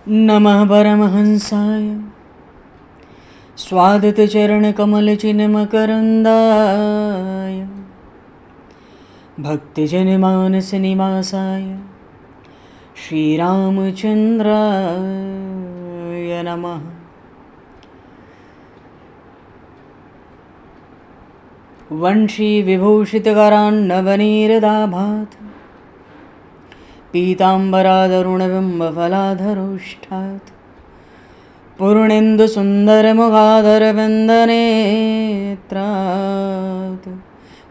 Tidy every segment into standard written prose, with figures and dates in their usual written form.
नमः परमहंसाय स्वादतचरणकमलचिन्मकरन्दाय भक्तिजनमानसनिवासाय श्रीरामचन्द्राय नमः। वंशीविभूषितकरान्नवनीरदाभात् पीताम्बरादरुणबिम्बफलाधरोष्ठात् पूर्णेन्दुसुन्दरमुखादरविन्दनेत्रात्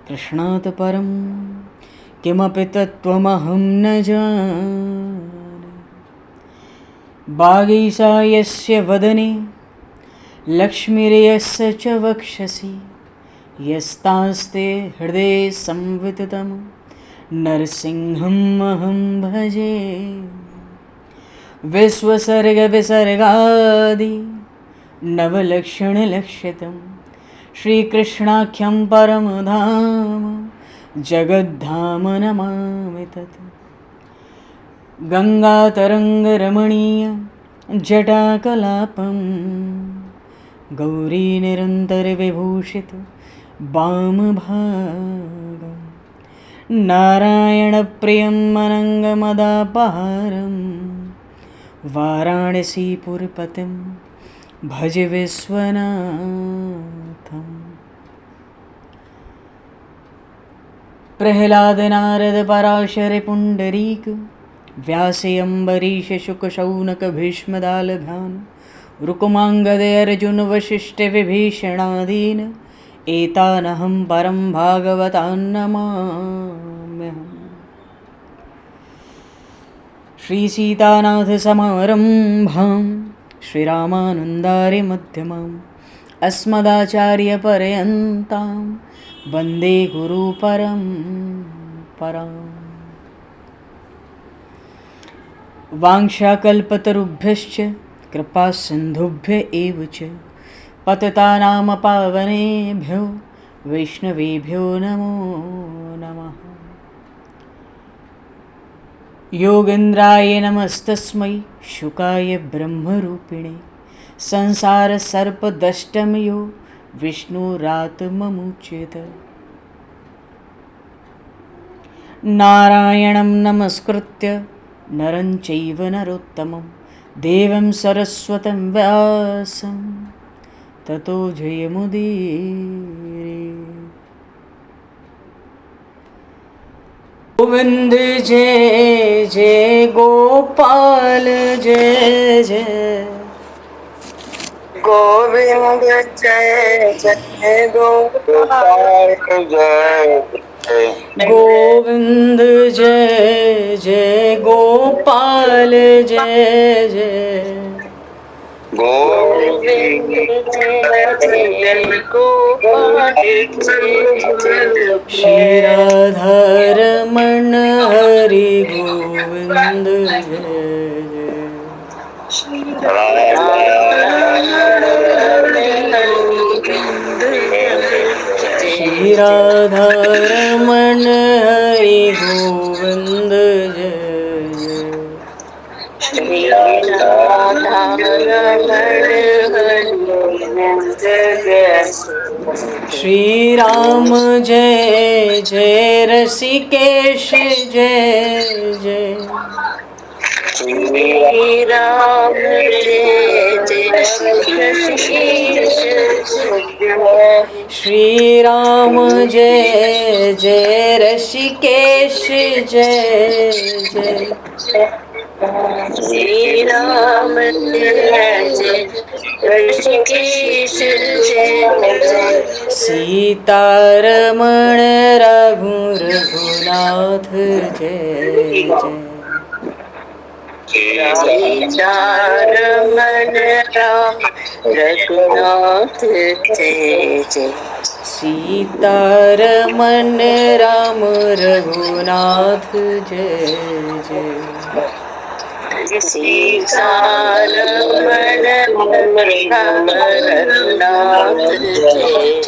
कृष्णात् परं किमपि तत्त्वमहं न जाने। वागीशायस्य वदने लक्ष्मीर्यस्य च वक्षसि यस्तास्ते हृदये संविततं नरसिंहम् अहं भजे। विश्वसर्गविसर्गादि नवलक्षणलक्षितं श्रीकृष्णाख्यं परमधाम जगद्धाम नमामि तत्। गङ्गातरङ्गरमणीयं जटाकलापं गौरीनिरन्तरविभूषितं वामभागं नारायणप्रियं अनङ्गमदापहारं वाराणसीपुरपतिं भज विश्वनाथम्। प्रह्लादनारदपराशरपुण्डरीक व्यासयम्बरीशशुकशौनकभीष्मदालभान् रुकुमाङ्गदर्जुनवसिष्ठविभीषणादीन् एतानहं परं भागवतान् नमाम्यहम्। श्रीसीतानाथसमारम्भां श्रीरामानन्दार्यमध्यमाम् अस्मदाचार्यपर्यन्तां वन्दे गुरुपरम्पराम्। वाञ्छाकल्पतरुभ्यश्च कृपासिन्धुभ्य एव च पतितानां पावनेभ्यो वैष्णवेभ्यो नमो नमः। योगेन्द्राय नमस्तस्मै शुकाय ब्रह्मरूपिणे संसारसर्पदष्टमयो विष्णुरात्ममुच्यत। नारायणं नमस्कृत्य नरं चैव नरोत्तमं देवं सरस्वतं व्यासं ततो जयमुदीरये। गोविंद जय जय गोपाल जय जय गोविंद जय जय गोपाल जय जय गोविंद जय जय गोपाल जय जय गोविंद जय जय गोपाल जय श्री राधारमण हरि गोविंद जय जय। श्री राधारमण हरि गोविंद जय जय। श्री राधारमण हरि गोविंद जय। श्री राम जय जय ऋषिकेश जय जय। श्री राम जय जय ऋषिकेश जय। श्री राम जय जय ऋषिकेश जय जय। श्री राम जय जय ऋषिकेश जय जय। सीतारमण रघुनाथ जय जय। सीतारमण राम रघुनाथ जय जय। सीतारमण राम रघुनाथ जय जय। सीतारमण राम रघुनाथ जय।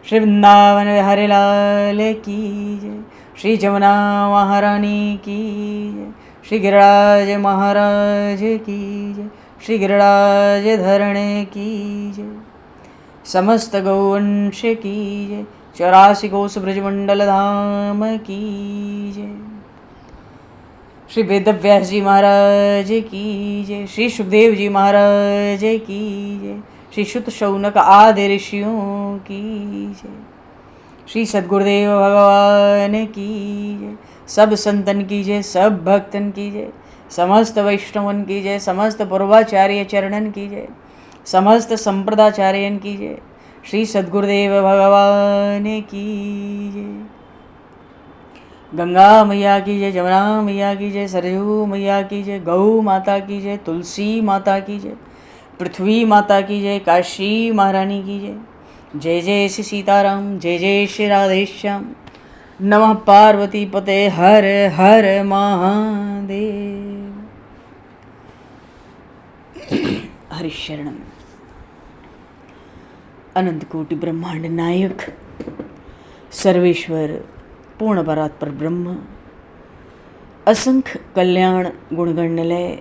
श्री वृंदावन बिहारी लाल की जय। श्री जमुना महारानी की जय। श्री गिरिराज महाराज की जय, श्री गिरिराज धरणे की जय, समस्त गौवंश की जय, 84 कोस ब्रजमंडल धाम की जय, श्री वेदव्यास जी महाराज की जय, श्री सुखदेव जी महाराज की जय, श्री शुत शौनक आदि ऋषियों की जय, श्री सद्गुरुदेव भगवान की जय, सब संतन की जय, सब भक्तन की जय, समस्त वैष्णवन की जय, समस्त पूर्वाचार्य चरणन की जय, समस्त संप्रदाचार्यन की जय, श्री सद्गुरुदेव भगवान की जय। गंगा मैया की जय, जमुना मैया की जय, सरयू मैया की जय, गौ माता की जय, तुलसी माता की जय, पृथ्वी माता की जय, काशी महारानी की जय। जय जय श्री सीताराम, जय जय श्री राधेश्याम। नमः पार्वती पते हर हर महादेव। हरिशरणम। अनंत कोटि ब्रह्मांड नायक सर्वेश्वर पूर्ण परात्पर ब्रह्म, असंख्य कल्याण गुणगणलय,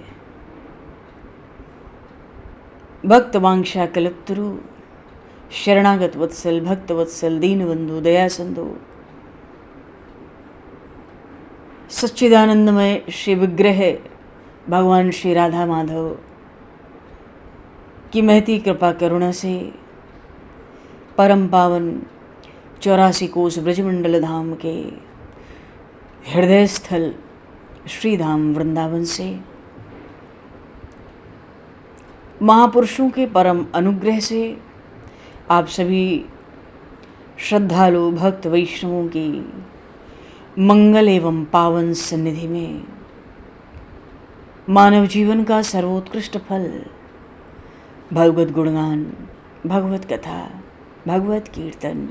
भक्त वांछा कल्पतरु, शरणागत वत्सल, भक्त वत्सल, दीनबंधु, दया सिंधु, सच्चिदानंदमय श्री विग्रह भगवान श्री राधा माधव की महती कृपा करुणा से परम पावन 84 कोस ब्रजमंडल धाम के हृदय स्थल श्री धाम वृंदावन से महापुरुषों के परम अनुग्रह से आप सभी श्रद्धालु भक्त वैष्णवों की मंगल एवं पावन सन्निधि में मानव जीवन का सर्वोत्कृष्ट फल भगवत गुणगान, भगवत कथा, भगवत कीर्तन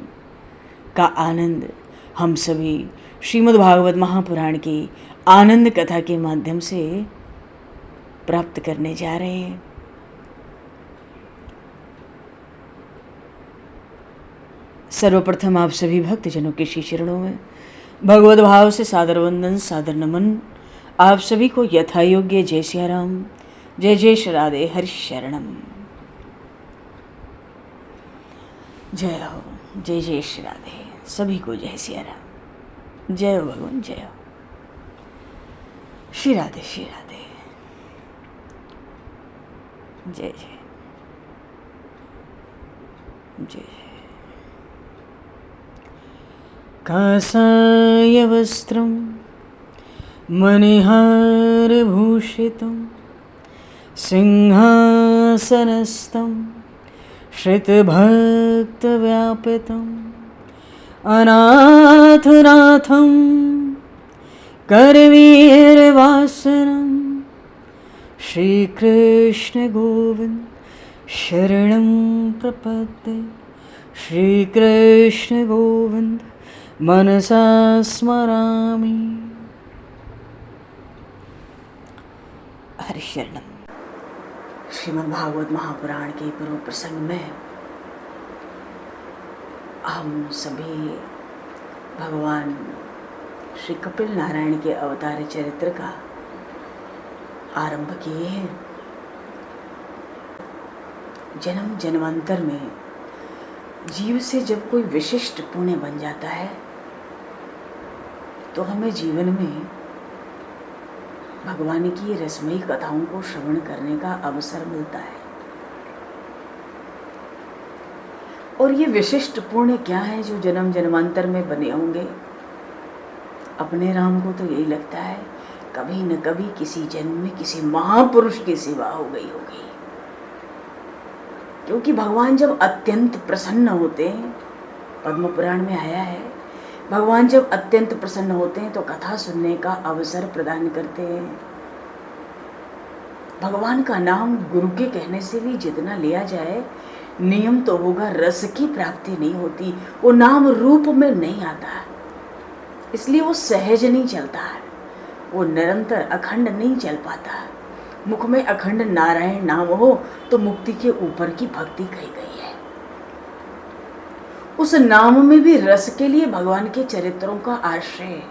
का आनंद हम सभी श्रीमद् भागवत महापुराण की आनंद कथा के माध्यम से प्राप्त करने जा रहे हैं। सर्वप्रथम आप सभी भक्तजनों के श्री चरणों में भगवत भाव से सादर वंदन, सादर नमन। आप सभी को यथा योग्य जय सिया राम, जय जय श्री राधे, हरि शरणम। जय हो, जय जय श्री राधे, सभी को जय सिया राम, जय हो भगवान, जय हो श्री राधे, श्री राधे, जय जय जय। कासाय वस्त्रं मणिहारभूषितं सिंहासनस्थं श्रितभक्तव्यापितम् अनाथनाथं करवीरवासनं श्रीकृष्ण गोविंद शरणं प्रपद्ये। श्रीकृष्ण गोविंद मनसा स्मरामि। हरिशरणम। श्रीमद् भागवत महापुराण के पूर्व प्रसंग में हम सभी भगवान श्री कपिल नारायण के अवतार चरित्र का आरंभ किए हैं। जन्म जन्मांतर में जीव से जब कोई विशिष्ट पुण्य बन जाता है तो हमें जीवन में भगवान की रसमयी कथाओं को श्रवण करने का अवसर मिलता है। और ये विशिष्ट पुण्य क्या है जो जन्म जन्मांतर में बने होंगे? अपने राम को तो यही लगता है कभी न कभी किसी जन्म में किसी महापुरुष की सेवा हो गई होगी, क्योंकि भगवान जब अत्यंत प्रसन्न होते हैं, पद्म पुराण में आया है, भगवान जब अत्यंत प्रसन्न होते हैं तो कथा सुनने का अवसर प्रदान करते हैं। भगवान का नाम गुरु के कहने से भी जितना लिया जाए नियम तो होगा, रस की प्राप्ति नहीं होती, वो नाम रूप में नहीं आता, इसलिए वो सहज नहीं चलता, वो निरंतर अखंड नहीं चल पाता। मुख में अखंड नारायण नाम हो तो मुक्ति के ऊपर की भक्ति कही गई है। उस नाम में भी रस के लिए भगवान के चरित्रों का आश्रय है।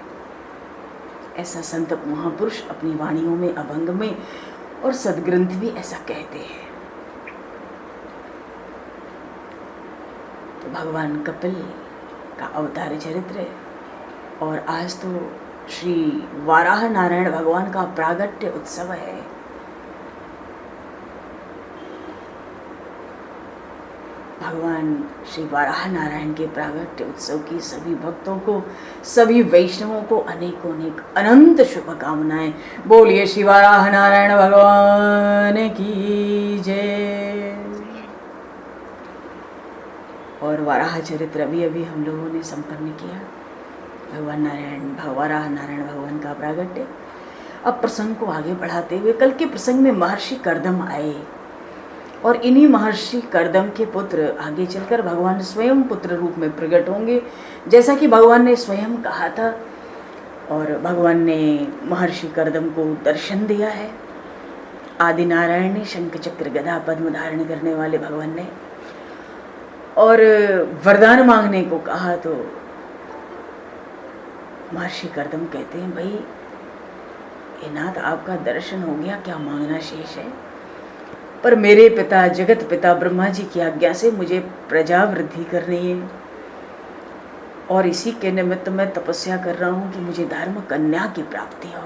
ऐसा संत महापुरुष अपनी वाणियों में, अभंग में और सदग्रंथ भी ऐसा कहते हैं। तो भगवान कपिल का अवतार चरित्र है और आज तो श्री वाराह नारायण भगवान का प्रागट्य उत्सव है। भगवान श्री वाराह नारायण के प्रागट्य उत्सव की सभी भक्तों को, सभी वैष्णवों को अनेकों अनेक अनंत शुभकामनाएं। बोलिए श्री वाराह नारायण भगवान की जय। और वाराह चरित्र अभी अभी हम लोगों ने संपन्न किया, वाराह नारायण भगवान का प्रागट्य। अब प्रसंग को आगे बढ़ाते हुए कल के प्रसंग में महर्षि कर्दम आए और इन्हीं महर्षि कर्दम के पुत्र आगे चलकर भगवान स्वयं पुत्र रूप में प्रकट होंगे, जैसा कि भगवान ने स्वयं कहा था। और भगवान ने महर्षि कर्दम को दर्शन दिया है। आदि नारायण ने शंख चक्र गदा पद्म धारण करने वाले भगवान ने, और वरदान मांगने को कहा तो महर्षि कर्दम कहते हैं, भाई हे नाथ, आपका दर्शन हो गया, क्या मांगना शेष है? पर मेरे पिता जगत पिता ब्रह्मा जी की आज्ञा से मुझे प्रजा वृद्धि करनी है और इसी के निमित्त मैं तपस्या कर रहा हूं कि मुझे धर्म कन्या की प्राप्ति हो।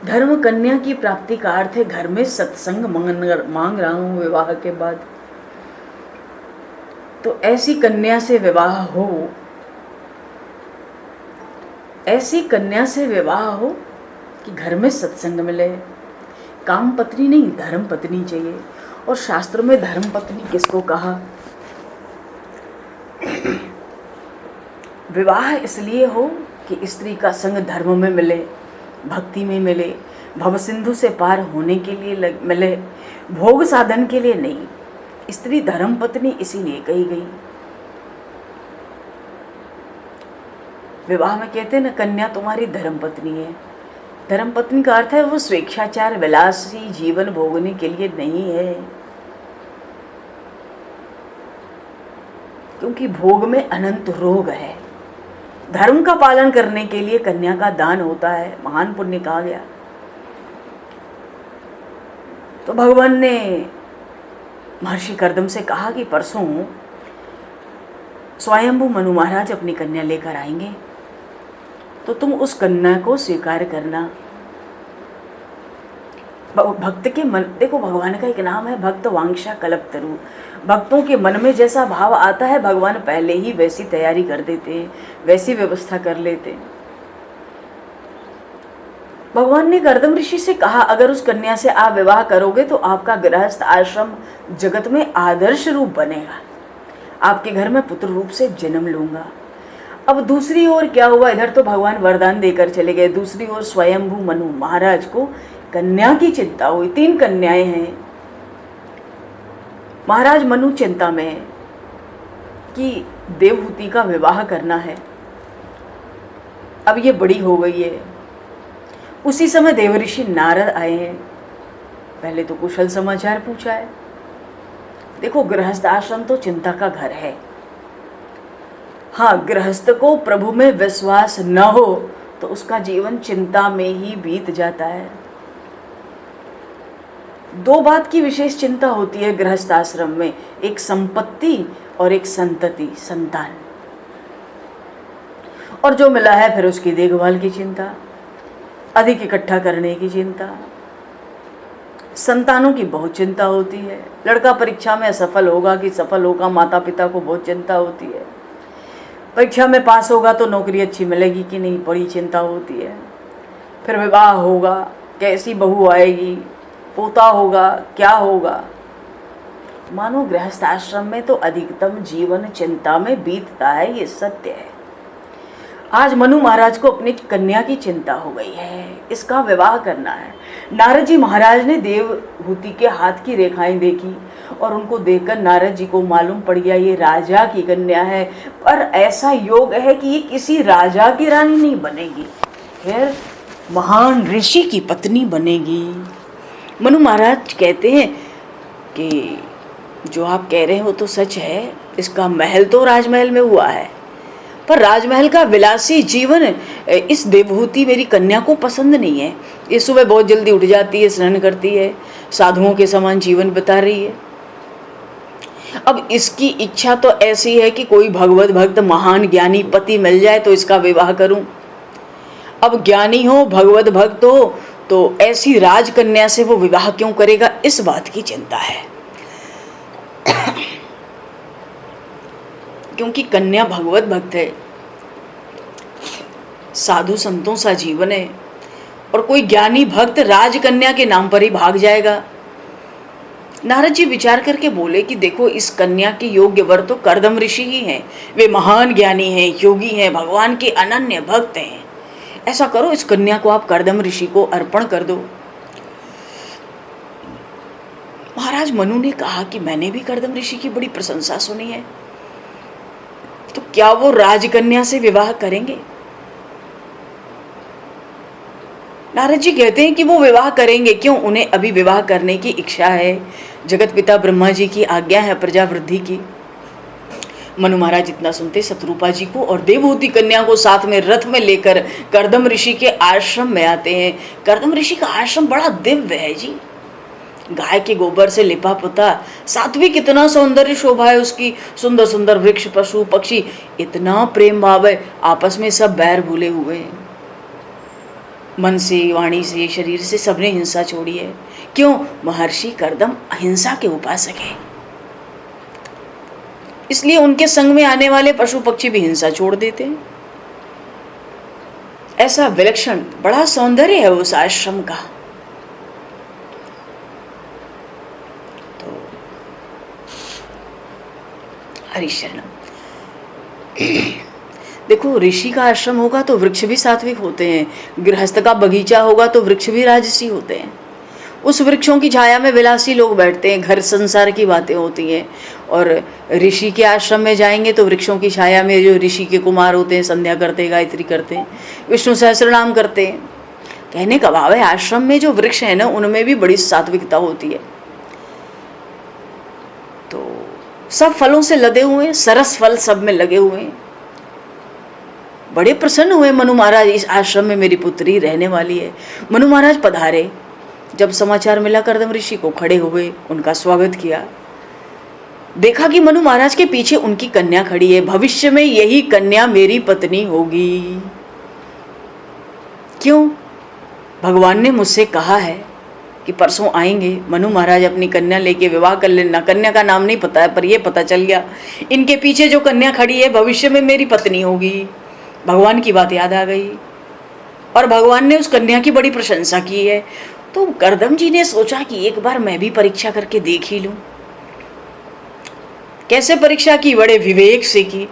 धर्म कन्या की प्राप्ति का अर्थ है घर में सत्संग मांग रहा हूं विवाह के बाद। तो ऐसी कन्या से विवाह हो, ऐसी कन्या से विवाह हो कि घर में सत्संग मिले। काम पत्नी नहीं, धर्म पत्नी चाहिए। और शास्त्र में धर्म पत्नी किसको कहा? विवाह इसलिए हो कि स्त्री का संग धर्म में मिले, भक्ति में मिले, भव सिंधु से पार होने के लिए मिले, भोग साधन के लिए नहीं। स्त्री धर्म पत्नी इसीलिए कही गई। विवाह में कहते हैं ना, कन्या तुम्हारी धर्म पत्नी है। धर्म पत्नी का अर्थ है वो स्वेच्छाचार विलासी जीवन भोगने के लिए नहीं है, क्योंकि भोग में अनंत रोग है। धर्म का पालन करने के लिए कन्या का दान होता है, महान पुण्य कहा गया। तो भगवान ने महर्षि कर्दम से कहा कि परसों स्वयंभू मनु महाराज अपनी कन्या लेकर आएंगे, तो तुम उस कन्या को स्वीकार करना। भक्त के मन, देखो भगवान का एक नाम है भक्त वांछा कल्पतरु। भक्तों के मन में जैसा भाव आता है भगवान पहले ही वैसी तैयारी कर देते हैं, वैसी व्यवस्था कर लेते हैं। भगवान ने कर्दम ऋषि से कहा, अगर उस कन्या से आप विवाह करोगे तो आपका गृहस्थ आश्रम जगत में आदर्श रूप बनेगा, आपके घर में पुत्र रूप से जन्म लूंगा। अब दूसरी ओर क्या हुआ? इधर तो भगवान वरदान देकर चले गए, दूसरी ओर स्वयंभू मनु महाराज को कन्या की चिंता हुई। 3 कन्याएं हैं। महाराज मनु चिंता में है कि देवहूति का विवाह करना है। अब ये बड़ी हो गई है। उसी समय देवऋषि नारद आए हैं। पहले तो कुशल समाचार पूछा है। देखो, गृहस्थ आश्रम तो चिंता का घर है। हाँ, गृहस्थ को प्रभु में विश्वास न हो तो उसका जीवन चिंता में ही बीत जाता है। 2 बात की विशेष चिंता होती है गृहस्थ आश्रम में, एक संपत्ति और एक संतति, संतान। और जो मिला है फिर उसकी देखभाल की चिंता, अधिक इकट्ठा करने की चिंता। संतानों की बहुत चिंता होती है। लड़का परीक्षा में असफल होगा कि सफल होगा, माता पिता को बहुत चिंता होती है। परीक्षा में पास होगा तो नौकरी अच्छी मिलेगी कि नहीं, बड़ी चिंता होती है। फिर विवाह होगा, कैसी बहू आएगी, पोता होगा, क्या होगा। मानो गृहस्थ आश्रम में तो अधिकतम जीवन चिंता में बीतता है, ये सत्य है। आज मनु महाराज को अपनी कन्या की चिंता हो गई है, इसका विवाह करना है। नारद जी महाराज ने देवहूति के हाथ की रेखाएं देखी और उनको देखकर नारद जी को मालूम पड़ गया ये राजा की कन्या है। पर ऐसा योग है कि ये किसी राजा की रानी नहीं बनेगी, फिर महान ऋषि की पत्नी बनेगी। मनु महाराज कहते हैं कि जो आप कह रहे हो तो सच है, इसका महल तो राजमहल में हुआ है, पर राजमहल का विलासी जीवन इस देवहूति मेरी कन्या को पसंद नहीं है। ये सुबह बहुत जल्दी उठ जाती है, स्नान करती है, साधुओं के समान जीवन बिता रही है। अब इसकी इच्छा तो ऐसी है कि कोई भगवत भक्त महान ज्ञानी पति मिल जाए तो इसका विवाह करूं। अब ज्ञानी हो, भगवत भक्त हो, तो ऐसी राजकन्या से वो विवाह क्यों करेगा, इस बात की चिंता है। क्योंकि कन्या भगवत भक्त है, साधु संतों सा जीवन है, और कोई ज्ञानी भक्त राजकन्या के नाम पर ही भाग जाएगा। नारद जी विचार करके बोले कि देखो, इस कन्या के योग्य वर तो कर्दम ऋषि ही हैं। वे महान ज्ञानी हैं, योगी हैं, भगवान के अनन्य भक्त हैं। ऐसा करो, इस कन्या को आप कर्दम ऋषि को अर्पण कर दो। महाराज मनु ने कहा कि मैंने भी कर्दम ऋषि की बड़ी प्रशंसा सुनी है, तो क्या वो राजकन्या से विवाह करेंगे? नारद जी कहते हैं कि वो विवाह करेंगे। क्यों? उन्हें अभी विवाह करने की इच्छा है। जगत पिता ब्रह्मा जी की आज्ञा है प्रजा वृद्धि की। मनु महाराज इतना सुनते शत्रुपा जी को और देवहूति कन्या को साथ में रथ में लेकर कर्दम ऋषि के आश्रम में आते हैं। कर्दम ऋषि का आश्रम बड़ा दिव्य है जी, गाय के गोबर से लिपा पुता, सात्विक, कितना सौंदर्य शोभा है उसकी, सुंदर सुंदर वृक्ष, पशु पक्षी, इतना प्रेम भाव है, आपस में सब बैर भूले हुए हैं। मन से, वाणी से, शरीर से सबने हिंसा छोड़ी है। क्यों? महर्षि कर्दम अहिंसा के उपासक है, इसलिए उनके संग में आने वाले पशु पक्षी भी हिंसा छोड़ देते हैं। ऐसा विलक्षण बड़ा सौंदर्य है उस आश्रम का। तो हरिशरणम। देखो, ऋषि का आश्रम होगा तो वृक्ष भी सात्विक होते हैं, गृहस्थ का बगीचा होगा तो वृक्ष भी राजसी होते हैं। उस वृक्षों की छाया में विलासी लोग बैठते हैं, घर संसार की बातें होती हैं। और ऋषि के आश्रम में जाएंगे तो वृक्षों की छाया में जो ऋषि के कुमार होते हैं, संध्या करते हैं, गायत्री करते हैं, विष्णु सहस्रनाम करते हैं। कहने का भाव है, आश्रम में जो वृक्ष है ना, उनमें भी बड़ी सात्विकता होती है। तो सब फलों से लदे हुए हैं, सरस फल सब में लगे हुए हैं। बड़े प्रसन्न हुए मनु महाराज, इस आश्रम में मेरी पुत्री रहने वाली है। मनु महाराज पधारे। जब समाचार मिला कर्दम ऋषि को, खड़े हुए, उनका स्वागत किया। देखा कि मनु महाराज के पीछे उनकी कन्या खड़ी है। भविष्य में यही कन्या मेरी पत्नी होगी। क्यों? भगवान ने मुझसे कहा है कि परसों आएंगे, मनु महाराज अपनी कन्या लेके विवाह कर लेना। कन्या का नाम नहीं पता है, पर यह पता चल गया इनके पीछे जो कन्या खड़ी है भविष्य में मेरी पत्नी होगी। भगवान की बात याद आ गई और भगवान ने उस कन्या की बड़ी प्रशंसा की है। तो कर्दम जी ने सोचा कि एक बार मैं भी परीक्षा करके देख ही लूं। कैसे परीक्षा की? बड़े विवेक से की।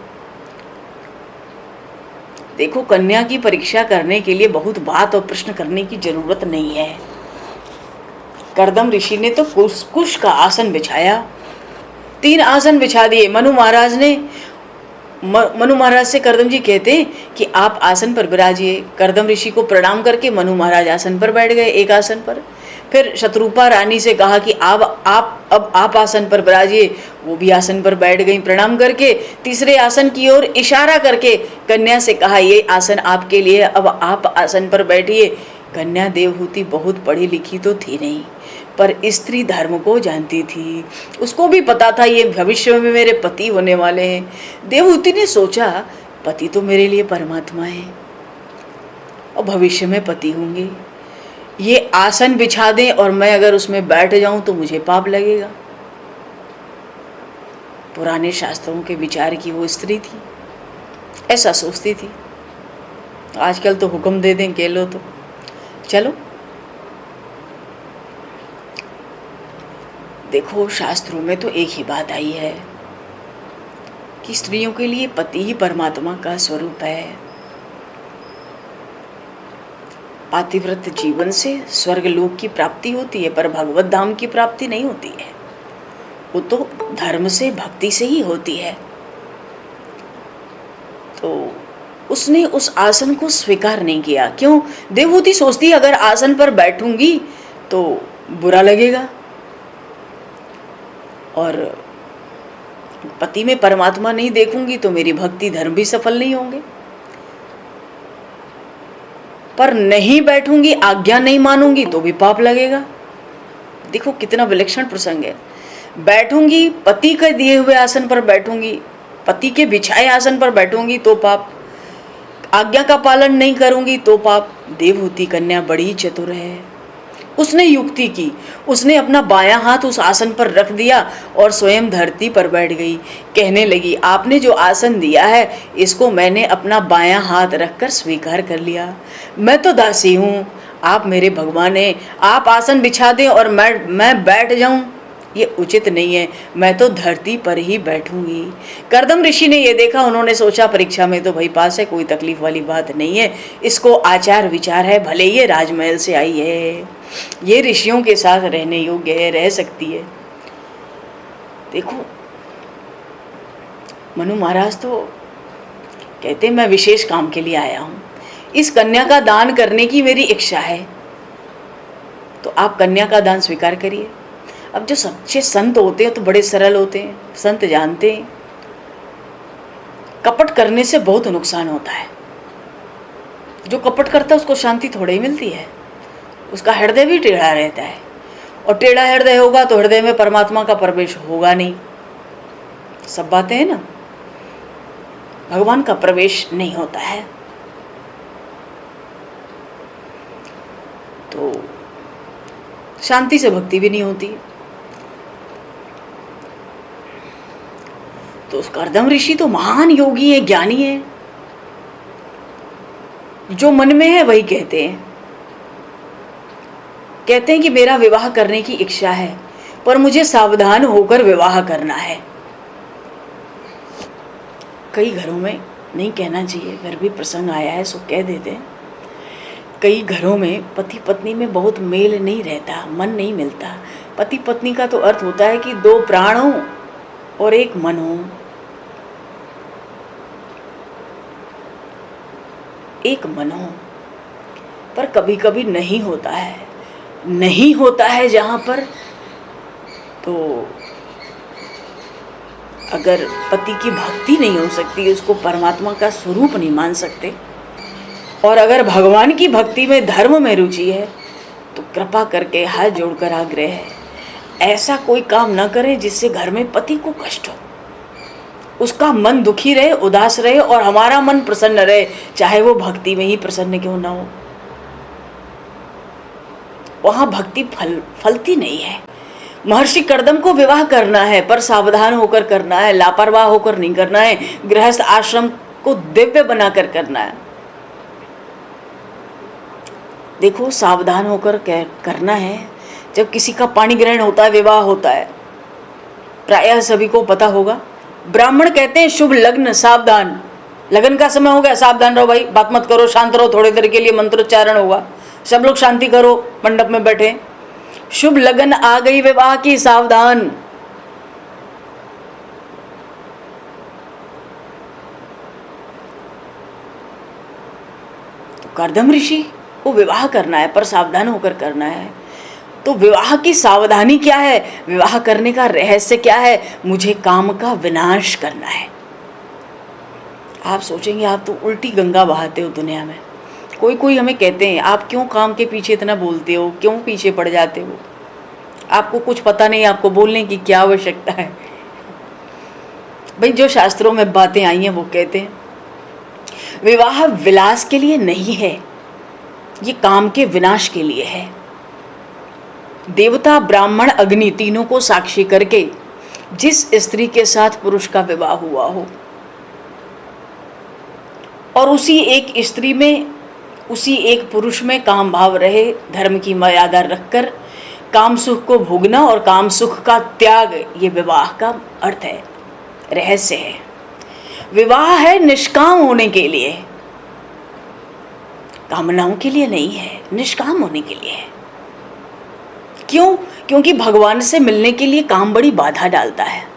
देखो, कन्या की परीक्षा करने के लिए बहुत बात और प्रश्न करने की जरूरत नहीं है। कर्दम ऋषि ने तो कुश का आसन बिछाया, 3 आसन बिछा दिए। मनु महाराज से कर्दम जी कहते कि आप आसन पर विराजिए। कर्दम ऋषि को प्रणाम करके मनु महाराज आसन पर बैठ गए, एक आसन पर। फिर शत्रुपा रानी से कहा कि अब आप आसन पर विराजिए। वो भी आसन पर बैठ गई प्रणाम करके। तीसरे आसन की ओर इशारा करके कन्या से कहा, ये आसन आपके लिए, अब आप आसन पर बैठिए। कन्या देवहूति बहुत पढ़ी लिखी तो थी नहीं, पर स्त्री धर्म को जानती थी। उसको भी पता था ये भविष्य में मेरे पति होने वाले हैं। देवहूति ने सोचा, पति तो मेरे लिए परमात्मा है और भविष्य में पति होंगे। ये आसन बिछा दें और मैं अगर उसमें बैठ जाऊं तो मुझे पाप लगेगा। पुराने शास्त्रों के विचार की वो स्त्री थी, ऐसा सोचती थी। आजकल तो हुक्म दे दें, कह लो तो चलो। देखो, शास्त्रों में तो एक ही बात आई है कि स्त्रियों के लिए पति ही परमात्मा का स्वरूप है। पातिव्रत जीवन से स्वर्ग लोक की प्राप्ति होती है, पर भगवत धाम की प्राप्ति नहीं होती है। वो तो धर्म से, भक्ति से ही होती है। तो उसने उस आसन को स्वीकार नहीं किया। क्यों? देवहूति सोचती अगर आसन पर बैठूंगी तो बुरा लगेगा और पति में परमात्मा नहीं देखूंगी तो मेरी भक्ति धर्म भी सफल नहीं होंगे। पर नहीं बैठूंगी, आज्ञा नहीं मानूंगी तो भी पाप लगेगा। देखो कितना विलक्षण प्रसंग है। बैठूंगी, पति के दिए हुए आसन पर बैठूंगी, पति के बिछाए आसन पर बैठूंगी तो पाप, आज्ञा का पालन नहीं करूंगी तो पाप। देवहूति कन्या बड़ी चतुर है, उसने युक्ति की, उसने अपना बायां हाथ उस आसन पर रख दिया और स्वयं धरती पर बैठ गई। कहने लगी, आपने जो आसन दिया है इसको मैंने अपना बायां हाथ रखकर स्वीकार कर लिया। मैं तो दासी हूँ, आप मेरे भगवान हैं, आप आसन बिछा दें और मैं बैठ जाऊं, ये उचित नहीं है। मैं तो धरती पर ही बैठूंगी। कर्दम ऋषि ने ये देखा, उन्होंने सोचा परीक्षा में तो भाई पास है, कोई तकलीफ वाली बात नहीं है, इसको आचार विचार है, भले ये राजमहल से आई है, ये ऋषियों के साथ रहने योग्य है, रह सकती है। देखो मनु महाराज तो कहते मैं विशेष काम के लिए आया हूँ, इस कन्या का दान करने की मेरी इच्छा है, तो आप कन्या का दान स्वीकार करिए। अब जो सच्चे संत होते हैं तो बड़े सरल होते हैं, संत जानते हैं कपट करने से बहुत नुकसान होता है। जो कपट करता है उसको शांति थोड़ी ही मिलती है, उसका हृदय भी टेढ़ा रहता है, और टेढ़ा हृदय होगा तो हृदय में परमात्मा का प्रवेश होगा नहीं। सब बातें हैं ना, भगवान का प्रवेश नहीं होता है। तो शांति से भक्ति भी नहीं होती। तो कर्दम ऋषि तो महान योगी है, ज्ञानी है, जो मन में है वही कहते हैं कि मेरा विवाह करने की इच्छा है, पर मुझे सावधान होकर विवाह करना है। कई घरों में नहीं कहना चाहिए, फिर भी प्रसंग आया है सो कह देते हैं। कई घरों में पति पत्नी में बहुत मेल नहीं रहता, मन नहीं मिलता। पति पत्नी का तो अर्थ होता है कि दो प्राण हो और एक मन हो, एक मन हो। पर कभी कभी नहीं होता है, नहीं होता है जहाँ पर, तो अगर पति की भक्ति नहीं हो सकती, उसको परमात्मा का स्वरूप नहीं मान सकते, और अगर भगवान की भक्ति में धर्म में रुचि है तो कृपा करके हाथ जोड़कर आग्रह है, ऐसा कोई काम न करें जिससे घर में पति को कष्ट हो, उसका मन दुखी रहे, उदास रहे, और हमारा मन प्रसन्न रहे, चाहे वो भक्ति में ही प्रसन्न क्यों ना हो। वहां भक्ति फलती नहीं है। महर्षि कर्दम को विवाह करना है, पर सावधान होकर करना है, लापरवाह होकर नहीं करना है, गृहस्थ आश्रम को दिव्य बनाकर करना है। देखो सावधान होकर करना है। जब किसी का पाणी ग्रहण होता है, विवाह होता है, प्रायः सभी को पता होगा, ब्राह्मण कहते हैं शुभ लग्न सावधान, लगन का समय हो गया, सावधान रहो भाई, बात मत करो, शांत रहो, थोड़ी देर के लिए मंत्रोच्चारण होगा, सब लोग शांति करो, मंडप में बैठे, शुभ लगन आ गई विवाह की, सावधान। तो कर्दम ऋषि को विवाह करना है, पर सावधान होकर करना है। तो विवाह की सावधानी क्या है, विवाह करने का रहस्य क्या है? मुझे काम का विनाश करना है। आप सोचेंगे आप तो उल्टी गंगा बहाते हो दुनिया में। कोई कोई हमें कहते हैं आप क्यों काम के पीछे इतना बोलते हो, क्यों पीछे पड़ जाते हो, आपको कुछ पता नहीं, आपको बोलने की क्या आवश्यकता है। भाई जो शास्त्रों में बातें आई हैं वो कहते हैं विवाह विलास के लिए नहीं है, ये काम के विनाश के लिए है। देवता ब्राह्मण अग्नि तीनों को साक्षी करके जिस स्त्री के साथ पुरुष का विवाह हुआ हो और उसी एक स्त्री में, उसी एक पुरुष में काम भाव रहे, धर्म की मर्यादा रखकर काम सुख को भोगना और काम सुख का त्याग, ये विवाह का अर्थ है, रहस्य है। विवाह है निष्काम होने के लिए, कामनाओं के लिए नहीं है, निष्काम होने के लिए है। क्यों? क्योंकि भगवान से मिलने के लिए काम बड़ी बाधा डालता है।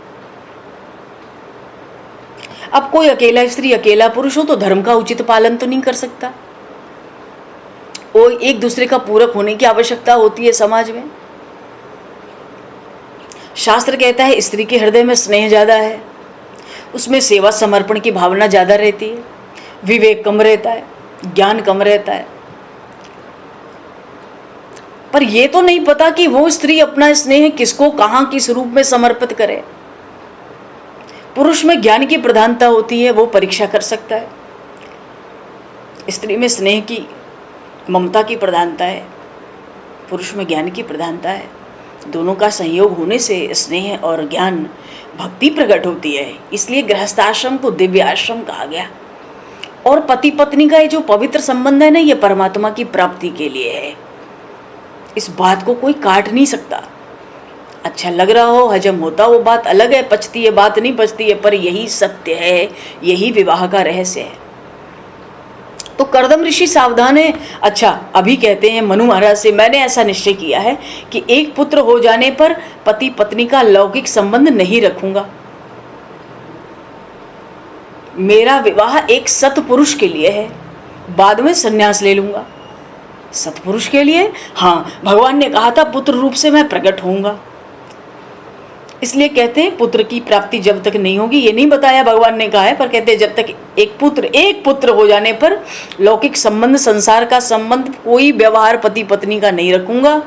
अब कोई अकेला स्त्री अकेला पुरुष हो तो धर्म का उचित पालन तो नहीं कर सकता, वो एक दूसरे का पूरक होने की आवश्यकता होती है समाज में। शास्त्र कहता है स्त्री के हृदय में स्नेह ज्यादा है, उसमें सेवा समर्पण की भावना ज़्यादा रहती है, विवेक कम रहता है, ज्ञान कम रहता है। पर ये तो नहीं पता कि वो स्त्री अपना स्नेह किसको कहाँ किस रूप में समर्पित करे। पुरुष में ज्ञान की प्रधानता होती है, वो परीक्षा कर सकता है। स्त्री में स्नेह की, ममता की प्रधानता है, पुरुष में ज्ञान की प्रधानता है। दोनों का संयोग होने से स्नेह और ज्ञान, भक्ति प्रकट होती है। इसलिए गृहस्थाश्रम को दिव्य आश्रम कहा गया। और पति पत्नी का ये जो पवित्र संबंध है ना, ये परमात्मा की प्राप्ति के लिए है। इस बात को कोई काट नहीं सकता। अच्छा लग रहा हो, हजम होता वो बात अलग है, पचती है बात नहीं पचती है, पर यही सत्य है, यही विवाह का रहस्य है। तो कर्दम ऋषि सावधान है। अच्छा, अभी कहते हैं मनु महाराज से, मैंने ऐसा निश्चय किया है कि एक पुत्र हो जाने पर पति पत्नी का लौकिक संबंध नहीं रखूंगा। मेरा विवाह एक सत्पुरुष के लिए है, बाद में संन्यास ले लूंगा। सत्पुरुष के लिए, हाँ, भगवान ने कहा था पुत्र रूप से मैं प्रकट होऊंगा। इसलिए कहते हैं पुत्र की प्राप्ति जब तक नहीं होगी, ये नहीं बताया भगवान ने कहा है, पर कहते हैं जब तक एक पुत्र हो जाने पर लौकिक संबंध, संसार का संबंध, कोई व्यवहार पति पत्नी का नहीं रखूंगा।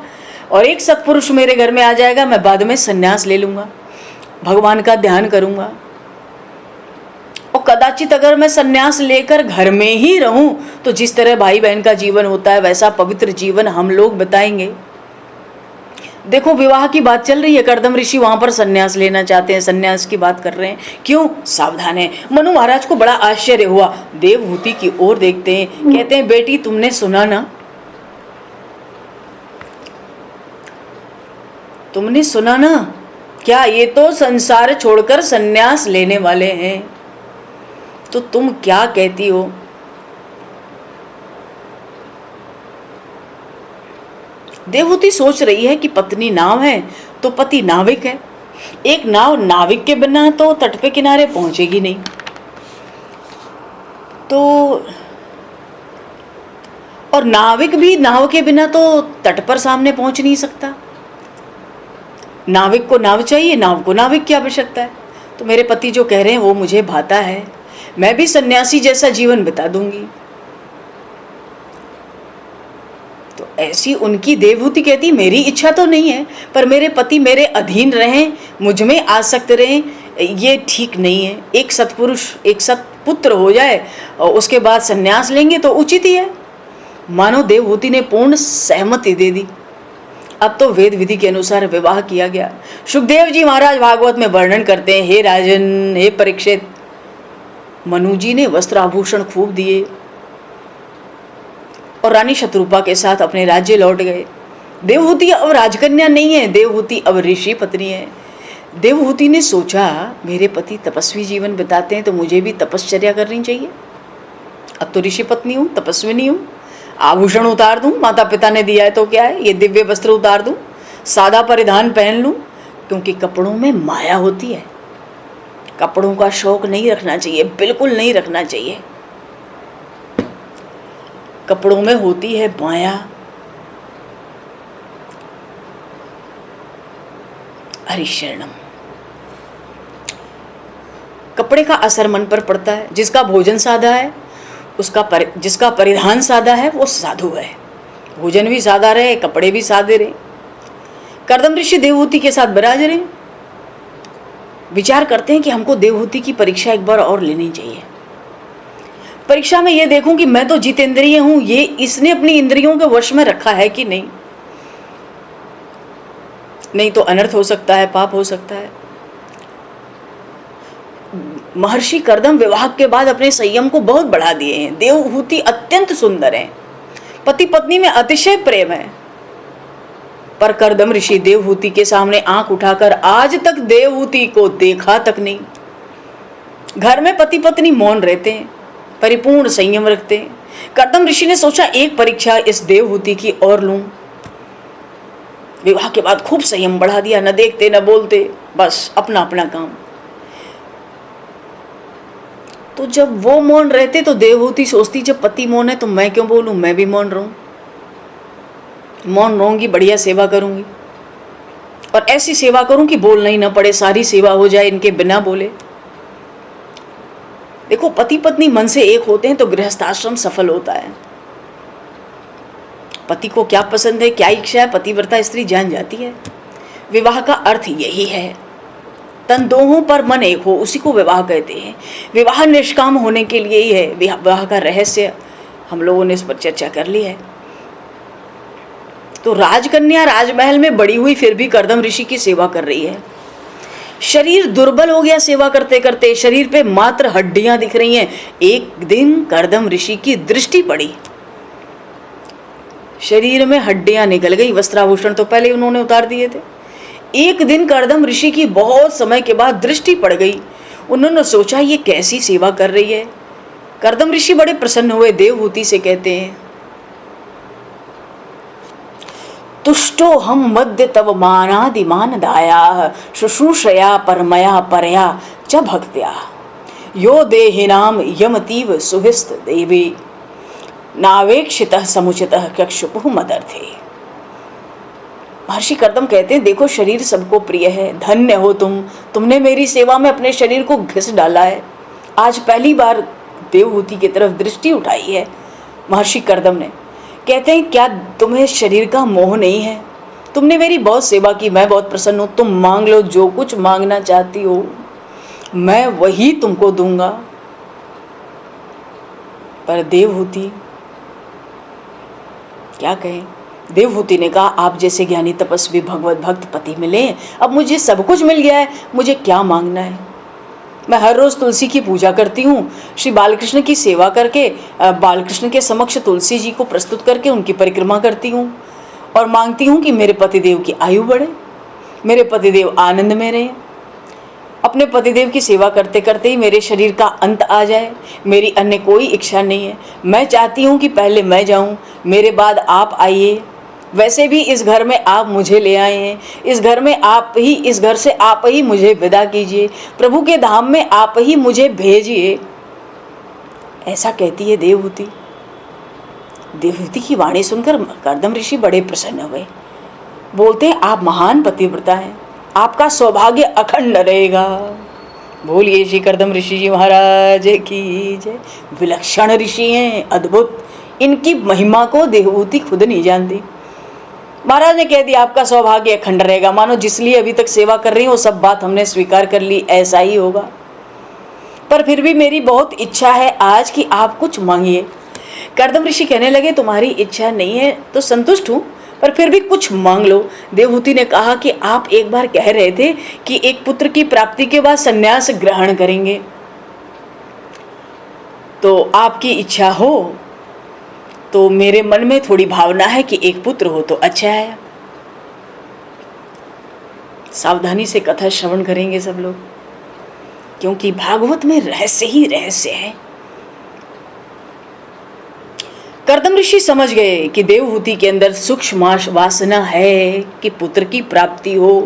और एक सत्पुरुष मेरे घर में आ जाएगा, मैं बाद में संन्यास ले लूंगा, भगवान का ध्यान करूंगा। और कदाचित अगर मैं संन्यास लेकर घर में ही रहूं तो जिस तरह भाई बहन का जीवन होता है वैसा पवित्र जीवन हम लोग बताएंगे। देखो, विवाह की बात चल रही है, कर्दम ऋषि वहां पर संन्यास लेना चाहते हैं, संन्यास की बात कर रहे हैं। क्यों? सावधान है। मनु महाराज को बड़ा आश्चर्य हुआ, देवहूति की ओर देखते हैं, कहते हैं बेटी तुमने सुना ना, तुमने सुना ना, क्या ये तो संसार छोड़कर संन्यास लेने वाले हैं, तो तुम क्या कहती हो? देवहूति सोच रही है कि पत्नी नाव है तो पति नाविक है। एक नाव नाविक के बिना तो तट पे किनारे पहुंचेगी नहीं। तो और नाविक भी नाव के बिना तो तट पर सामने पहुंच नहीं सकता। नाविक को नाव चाहिए, नाव को नाविक की आवश्यकता है। तो मेरे पति जो कह रहे हैं वो मुझे भाता है, मैं भी सन्यासी जैसा जीवन बिता दूंगी। तो ऐसी उनकी देवहूति कहती, मेरी इच्छा तो नहीं है, पर मेरे पति मेरे अधीन रहें, मुझ में आसक्त रहें, ये ठीक नहीं है। एक सत्पुरुष, एक सत्पुत्र हो जाए और उसके बाद सन्यास लेंगे तो उचित ही है। मानो देवहूति ने पूर्ण सहमति दे दी। अब तो वेद विधि के अनुसार विवाह किया गया। सुखदेव जी महाराज भागवत में वर्णन करते हैं, हे राजन, हे परीक्षित, मनु जी ने वस्त्र आभूषण खूब दिए और रानी शत्रुपा के साथ अपने राज्य लौट गए। देवहूति अब राजकन्या नहीं है, देवहूति अब ऋषि पत्नी है। देवहूति ने सोचा, मेरे पति तपस्वी जीवन बिताते हैं तो मुझे भी तपश्चर्या करनी चाहिए। अब तो ऋषि पत्नी हूँ, तपस्विनी हूँ, आभूषण उतार दूँ, माता पिता ने दिया है तो क्या है, ये दिव्य वस्त्र उतार दूँ, सादा परिधान पहन लूँ, क्योंकि कपड़ों में माया होती है। कपड़ों का शौक नहीं रखना चाहिए, बिल्कुल नहीं रखना चाहिए। कपड़ों में होती है माया। हरिशरणम। कपड़े का असर मन पर पड़ता है। जिसका भोजन सादा है, जिसका परिधान सादा है, वो साधु है। भोजन भी सादा रहे, कपड़े भी सादे रहे। कर्दम ऋषि देवहूति के साथ विराज रहे, विचार करते हैं कि हमको देवहूति की परीक्षा एक बार और लेनी चाहिए। परीक्षा में ये देखूं कि मैं तो जितेंद्रिय हूं, ये इसने अपनी इंद्रियों के वश में रखा है कि नहीं। नहीं तो अनर्थ हो सकता है, पाप हो सकता है। महर्षि कर्दम विवाह के बाद अपने संयम को बहुत बढ़ा दिए हैं। देवहूति अत्यंत सुंदर है, पति पत्नी में अतिशय प्रेम है, पर कर्दम ऋषि देवहूति के सामने आंख उठाकर आज तक देवहूति को देखा तक नहीं। घर में पति पत्नी मौन रहते हैं, परिपूर्ण संयम रखते हैं। कर्दम ऋषि ने सोचा, एक परीक्षा इस देवहूति की और लूं। विवाह के बाद खूब संयम बढ़ा दिया, न देखते न बोलते, बस अपना अपना काम। तो जब वो मौन रहते तो देवहूति सोचती, जब पति मौन है तो मैं क्यों बोलूं, मैं भी मौन रहूं। मौन रहूंगी, बढ़िया सेवा करूंगी, और ऐसी सेवा करूं कि बोलना ही ना पड़े, सारी सेवा हो जाए इनके बिना बोले। देखो, पति पत्नी मन से एक होते हैं तो गृहस्थाश्रम सफल होता है। पति को क्या पसंद है, क्या इच्छा है, पतिव्रता स्त्री जान जाती है। विवाह का अर्थ यही है, तन दोहों पर मन एक हो, उसी को विवाह कहते हैं। विवाह निष्काम होने के लिए ही है। विवाह का रहस्य हम लोगों ने इस पर चर्चा कर ली है। तो राजकन्या राजमहल में बड़ी हुई फिर भी कर्दम ऋषि की सेवा कर रही है। शरीर दुर्बल हो गया सेवा करते करते, शरीर पे मात्र हड्डियां दिख रही हैं। एक दिन कर्दम ऋषि की दृष्टि पड़ी, शरीर में हड्डियां निकल गई, वस्त्राभूषण तो पहले उन्होंने उतार दिए थे। एक दिन कर्दम ऋषि की बहुत समय के बाद दृष्टि पड़ गई। उन्होंने सोचा ये कैसी सेवा कर रही है। कर्दम ऋषि बड़े प्रसन्न हुए, देवहूति से कहते हैं, तुष्टो हम मध्य तव मानादिमान दाया शुश्रूषया परमया परया च भक्त्या यो देहिनाम यमतीव सुहिस्त देवी नावेक्षितः समुचितः कक्षुपुः मदर्थे। महर्षि कर्दम कहते हैं, देखो शरीर सबको प्रिय है, धन्य हो तुमने मेरी सेवा में अपने शरीर को घिस डाला है। आज पहली बार देवहूति की तरफ दृष्टि उठाई है महर्षि कर्दम ने। कहते हैं, क्या तुम्हें शरीर का मोह नहीं है? तुमने मेरी बहुत सेवा की, मैं बहुत प्रसन्न हूँ। तुम मांग लो, जो कुछ मांगना चाहती हो मैं वही तुमको दूंगा। पर देवहूति क्या कहें। देवहूति ने कहा, आप जैसे ज्ञानी तपस्वी भगवत भक्त पति मिले, अब मुझे सब कुछ मिल गया है, मुझे क्या मांगना है। मैं हर रोज तुलसी की पूजा करती हूँ, श्री बालकृष्ण की सेवा करके बालकृष्ण के समक्ष तुलसी जी को प्रस्तुत करके उनकी परिक्रमा करती हूँ और मांगती हूँ कि मेरे पतिदेव की आयु बढ़े, मेरे पतिदेव आनंद में रहें। अपने पतिदेव की सेवा करते करते ही मेरे शरीर का अंत आ जाए, मेरी अन्य कोई इच्छा नहीं है। मैं चाहती हूँ कि पहले मैं जाऊँ, मेरे बाद आप आइए। वैसे भी इस घर में आप मुझे ले आए हैं, इस घर में आप ही, इस घर से आप ही मुझे विदा कीजिए, प्रभु के धाम में आप ही मुझे भेजिए। ऐसा कहती है देवहूति। देवहूति की वाणी सुनकर कर्दम ऋषि बड़े प्रसन्न हुए। बोलते हैं, आप महान पतिव्रता हैं, आपका सौभाग्य अखंड रहेगा। बोलिए श्री कर्दम ऋषि जी महाराज की जय। विलक्षण ऋषि हैं, अद्भुत। इनकी महिमा को देवहूति खुद नहीं जानती। महाराज ने कह दिया, आपका सौभाग्य अखंड रहेगा। मानो जिसलिए अभी तक सेवा कर रही हूँ वो सब बात हमने स्वीकार कर ली, ऐसा ही होगा। पर फिर भी मेरी बहुत इच्छा है आज कि आप कुछ मांगिए। कर्दम ऋषि कहने लगे, तुम्हारी इच्छा नहीं है तो संतुष्ट हूँ, पर फिर भी कुछ मांग लो। देवहूति ने कहा कि आप एक बार कह रहे थे कि एक पुत्र की प्राप्ति के बाद संन्यास ग्रहण करेंगे, तो आपकी इच्छा हो तो मेरे मन में थोड़ी भावना है कि एक पुत्र हो तो अच्छा है। सावधानी से कथा श्रवण करेंगे सब लोग, क्योंकि भागवत में रहस्य ही रहस्य है। कर्दम ऋषि समझ गए कि देवहूति के अंदर सूक्ष्म वासना है कि पुत्र की प्राप्ति हो,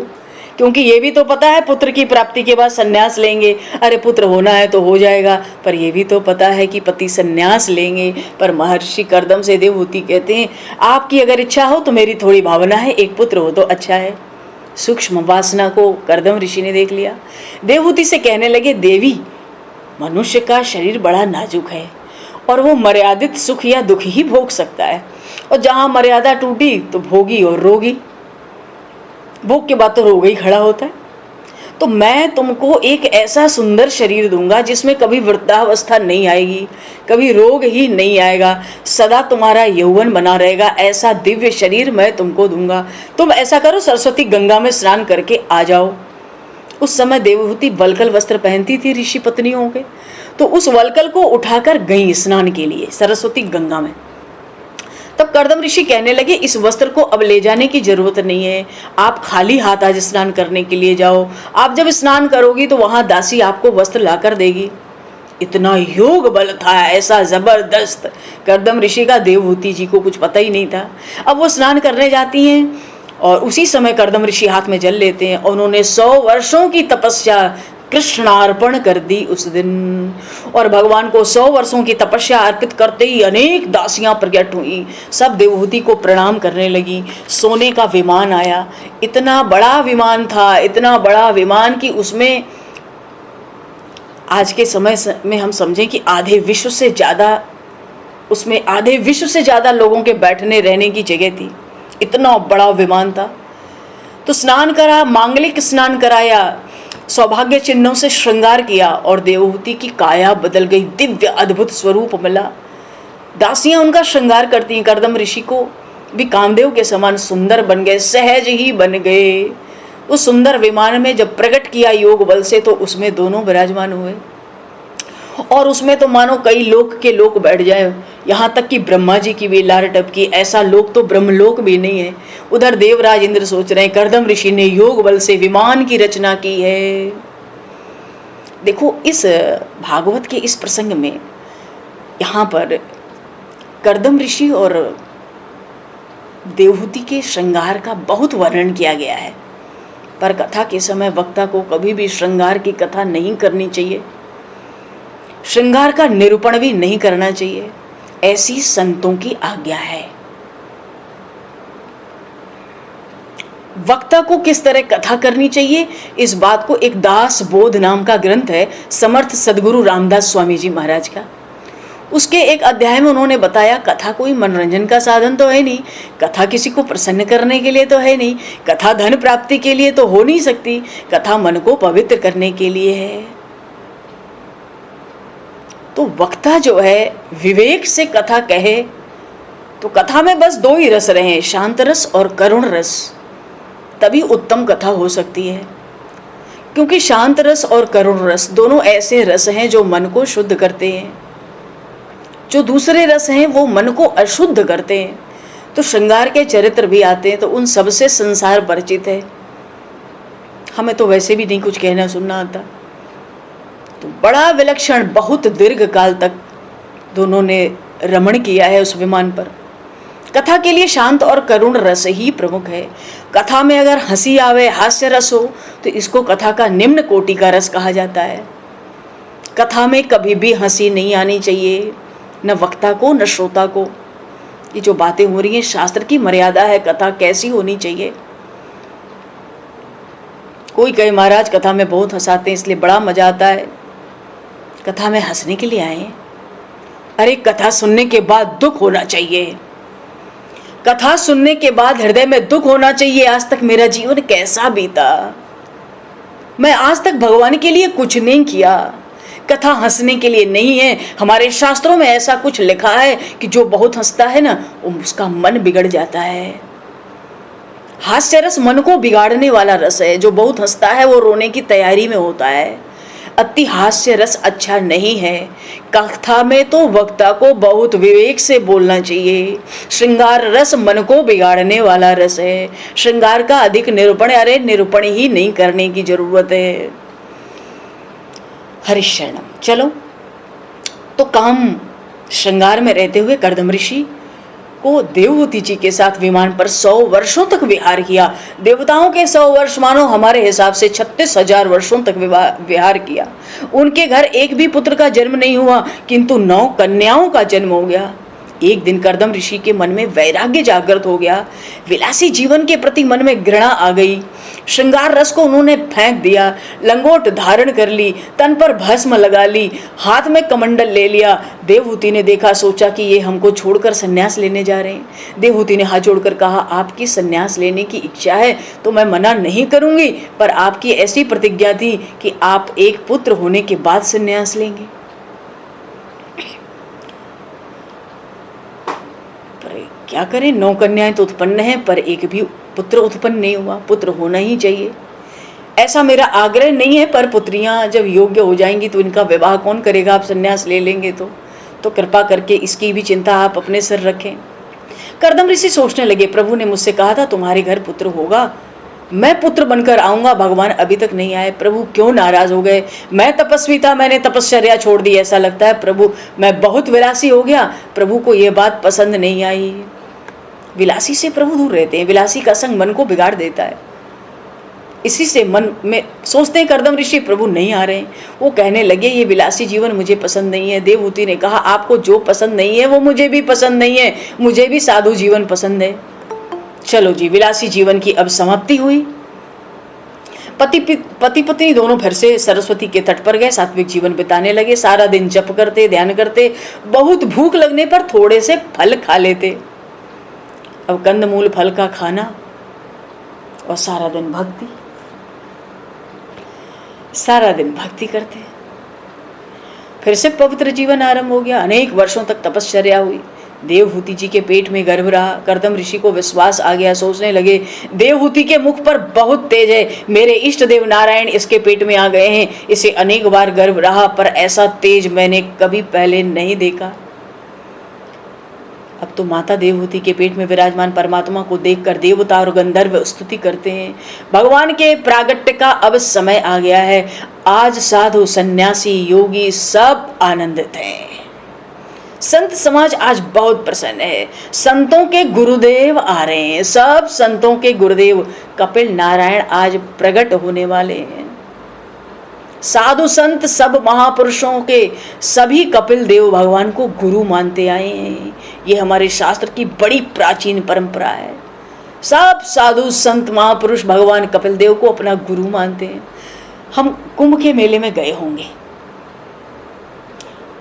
क्योंकि ये भी तो पता है पुत्र की प्राप्ति के बाद संन्यास लेंगे। अरे पुत्र होना है तो हो जाएगा, पर ये भी तो पता है कि पति संन्यास लेंगे। पर महर्षि कर्दम से देवहूति कहते हैं, आपकी अगर इच्छा हो तो मेरी थोड़ी भावना है, एक पुत्र हो तो अच्छा है। सूक्ष्म वासना को कर्दम ऋषि ने देख लिया। देवहूति से कहने लगे, देवी, मनुष्य का शरीर बड़ा नाजुक है और वो मर्यादित सुख या दुख ही भोग सकता है, और जहाँ मर्यादा टूटी तो भोगी और रोगी, भोग के बाद तो रोग ही खड़ा होता है। तो मैं तुमको एक ऐसा सुंदर शरीर दूंगा जिसमें कभी वृद्धावस्था नहीं आएगी, कभी रोग ही नहीं आएगा, सदा तुम्हारा यौवन बना रहेगा। ऐसा दिव्य शरीर मैं तुमको दूंगा। तुम ऐसा करो, सरस्वती गंगा में स्नान करके आ जाओ। उस समय देवहूति वल्कल वस्त्र पहनती थी ऋषि पत्नियों के, तो उस वल्कल को उठाकर गई स्नान के लिए सरस्वती गंगा में। तब कर्दम ऋषि कहने लगे, इस वस्त्र को अब ले जाने की जरूरत नहीं है, आप खाली हाथ आज स्नान करने के लिए जाओ। आप जब स्नान करोगी तो वहां दासी आपको वस्त्र लाकर देगी। इतना योग बल था, ऐसा जबरदस्त कर्दम ऋषि का, देवहूति जी को कुछ पता ही नहीं था। अब वो स्नान करने जाती हैं और उसी समय कर्दम ऋषि हाथ में जल लेते हैं। उन्होंने 100 वर्षों की तपस्या कृष्णार्पण कर दी उस दिन, और भगवान को 100 वर्षों की तपस्या अर्पित करते ही अनेक दासियां प्रकट हुई, सब देवहूति को प्रणाम करने लगी। सोने का विमान आया, इतना बड़ा विमान था, इतना बड़ा विमान कि उसमें आज के समय में हम समझें कि आधे विश्व से ज़्यादा लोगों के बैठने रहने की जगह थी, इतना बड़ा विमान था। तो स्नान करा, मांगलिक स्नान कराया, सौभाग्य चिन्हों से श्रृंगार किया और देवहूति की काया बदल गई, दिव्य अद्भुत स्वरूप मिला। दासियां उनका श्रृंगार करती, कर्दम ऋषि को भी कामदेव के समान सुंदर बन गए, सहज ही बन गए। उस सुंदर विमान में जब प्रकट किया योग बल से, तो उसमें दोनों विराजमान हुए और उसमें तो मानो कई लोक के लोग बैठ जाए, यहाँ तक कि ब्रह्मा जी की भी लार टपकी। ऐसा लोक तो ब्रह्मलोक भी नहीं है। उधर देवराज इंद्र सोच रहे हैं कर्दम ऋषि ने योग बल से विमान की रचना की है। देखो इस भागवत के इस प्रसंग में यहाँ पर कर्दम ऋषि और देवहूति के श्रृंगार का बहुत वर्णन किया गया है, पर कथा के समय वक्ता को कभी भी श्रृंगार की कथा नहीं करनी चाहिए, श्रृंगार का निरूपण भी नहीं करना चाहिए, ऐसी संतों की आज्ञा है। वक्ता को किस तरह कथा करनी चाहिए, इस बात को एक दास बोध नाम का ग्रंथ है समर्थ सदगुरु रामदास स्वामी जी महाराज का, उसके एक अध्याय में उन्होंने बताया कथा कोई मनोरंजन का साधन तो है नहीं, कथा किसी को प्रसन्न करने के लिए तो है नहीं, कथा धन प्राप्ति के लिए तो हो नहीं सकती, कथा मन को पवित्र करने के लिए है। तो वक्ता जो है विवेक से कथा कहे तो कथा में बस दो ही रस रहे, शांत रस और करुण रस, तभी उत्तम कथा हो सकती है। क्योंकि शांत रस और करुण रस दोनों ऐसे रस हैं जो मन को शुद्ध करते हैं, जो दूसरे रस हैं वो मन को अशुद्ध करते हैं। तो श्रृंगार के चरित्र भी आते हैं तो उन सब से संसार परिचित है, हमें तो वैसे भी नहीं कुछ कहना सुनना आता। तो बड़ा विलक्षण बहुत दीर्घ काल तक दोनों ने रमण किया है उस विमान पर। कथा के लिए शांत और करुण रस ही प्रमुख है। कथा में अगर हंसी आवे, हास्य रस हो, तो इसको कथा का निम्न कोटि का रस कहा जाता है। कथा में कभी भी हंसी नहीं आनी चाहिए, न वक्ता को न श्रोता को। ये जो बातें हो रही हैं शास्त्र की मर्यादा है, कथा कैसी होनी चाहिए। कोई कहे महाराज कथा में बहुत हंसाते हैं इसलिए बड़ा मजा आता है, कथा में हंसने के लिए आए? अरे कथा सुनने के बाद दुख होना चाहिए, कथा सुनने के बाद हृदय में दुख होना चाहिए। आज तक मेरा जीवन कैसा बीता, मैं आज तक भगवान के लिए कुछ नहीं किया। कथा हंसने के लिए नहीं है। हमारे शास्त्रों में ऐसा कुछ लिखा है कि जो बहुत हंसता है ना, उसका मन बिगड़ जाता है। हास्य रस मन को बिगाड़ने वाला रस है। जो बहुत हंसता है वो रोने की तैयारी में होता है। अति हास्य रस अच्छा नहीं है। कथा में तो वक्ता को बहुत विवेक से बोलना चाहिए। श्रृंगार रस मन को बिगाड़ने वाला रस है। श्रृंगार का अधिक निरूपण, अरे निरूपण ही नहीं करने की जरूरत है। हरिशरणम। चलो, तो काम श्रृंगार में रहते हुए कर्दम ऋषि को देवहूति जी के साथ विमान पर 100 वर्षों तक विहार किया। देवताओं के 100 वर्ष मानो हमारे हिसाब से 36,000 वर्षों तक विहार किया। उनके घर एक भी पुत्र का जन्म नहीं हुआ, किंतु 9 कन्याओं का जन्म हो गया। एक दिन कर्दम ऋषि के मन में वैराग्य जागृत हो गया। विलासी जीवन के प्रति मन में घृणा आ गई। श्रृंगार रस को उन्होंने फेंक दिया। लंगोट धारण कर ली, तन पर भस्म लगा ली, हाथ में कमंडल ले लिया। देवहूति ने देखा, सोचा कि ये हमको छोड़कर संन्यास लेने जा रहे हैं। देवहूति ने हाथ जोड़कर कहा, आपकी संन्यास लेने की इच्छा है तो मैं मना नहीं करूंगी, पर आपकी ऐसी प्रतिज्ञा थी कि आप एक पुत्र होने के बाद संन्यास लेंगे। क्या करें, 9 कन्याएं तो उत्पन्न हैं पर एक भी पुत्र उत्पन्न नहीं हुआ। पुत्र होना ही चाहिए, ऐसा मेरा आग्रह नहीं है, पर पुत्रियां जब योग्य हो जाएंगी तो इनका विवाह कौन करेगा। आप संन्यास ले लेंगे तो कृपा करके इसकी भी चिंता आप अपने सिर रखें। कर्दम ऋषि सोचने लगे, प्रभु ने मुझसे कहा था तुम्हारे घर पुत्र होगा, मैं पुत्र बनकर आऊंगा, भगवान अभी तक नहीं आए। प्रभु क्यों नाराज हो गए? मैं तपस्वी था, मैंने तपश्चर्या छोड़ दी, ऐसा लगता है प्रभु मैं बहुत विलासी हो गया। प्रभु को यह बात पसंद नहीं आई। विलासी से प्रभु दूर रहते हैं। विलासी का संग मन को बिगाड़ देता है। इसी से मन में सोचते हैं कर्दम ऋषि प्रभु नहीं आ रहे हैं। वो कहने लगे ये विलासी जीवन मुझे पसंद नहीं है। देवहूति ने कहा, आपको जो पसंद नहीं है वो मुझे भी पसंद नहीं है, मुझे भी साधु जीवन पसंद है। चलो जी, विलासी जीवन की अब समाप्ति हुई। पति पत्नी दोनों फिर से सरस्वती के तट पर गए, सात्विक जीवन बिताने लगे। सारा दिन जप करते, ध्यान करते, बहुत भूख लगने पर थोड़े से फल खा लेते। अब कंदमूल फल का खाना और सारा दिन भक्ति, सारा दिन भक्ति करते। फिर से पवित्र जीवन आरंभ हो गया। अनेक वर्षों तक तपश्चर्या हुई। देवहूति जी के पेट में गर्भ रहा। कर्दम ऋषि को विश्वास आ गया, सोचने लगे देवहूति के मुख पर बहुत तेज है, मेरे इष्ट देव नारायण इसके पेट में आ गए हैं। इसे अनेक बार गर्भ रहा पर ऐसा तेज मैंने कभी पहले नहीं देखा। अब तो माता देवहूति के पेट में विराजमान परमात्मा को देखकर देवता और गंधर्व स्तुति करते हैं। भगवान के प्रागट्य का अब समय आ गया है। आज साधु, सन्यासी, योगी सब आनंदित हैं। संत समाज आज बहुत प्रसन्न है। संतों के गुरुदेव आ रहे हैं। सब संतों के गुरुदेव कपिल नारायण आज प्रकट होने वाले हैं। साधु संत सब महापुरुषों के सभी कपिल देव भगवान को गुरु मानते आए हैं। ये हमारे शास्त्र की बड़ी प्राचीन परंपरा है। सब साधु संत महापुरुष भगवान कपिल देव को अपना गुरु मानते हैं। हम कुंभ के मेले में गए होंगे।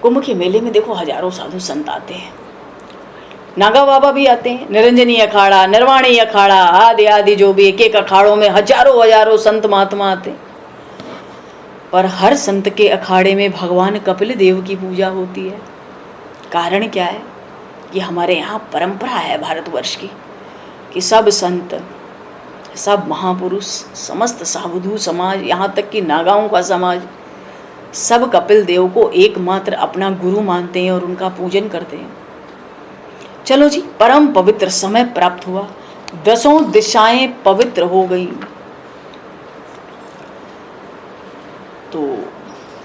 कुंभ के मेले में देखो हजारों साधु संत आते हैं। नागा बाबा भी आते हैं, निरंजनी अखाड़ा, निर्वाणी अखाड़ा, आदि आदि जो भी एक एक अखाड़ों में हजारों हजारों संत महात्मा आते हैं। पर हर संत के अखाड़े में भगवान कपिल देव की पूजा होती है। कारण क्या है? ये हमारे यहाँ परंपरा है भारतवर्ष की कि सब संत, सब महापुरुष, समस्त साधु समाज, यहाँ तक कि नागाओं का समाज, सब कपिल देव को एकमात्र अपना गुरु मानते हैं और उनका पूजन करते हैं। चलो जी, परम पवित्र समय प्राप्त हुआ। 10 दिशाएं पवित्र हो गई। तो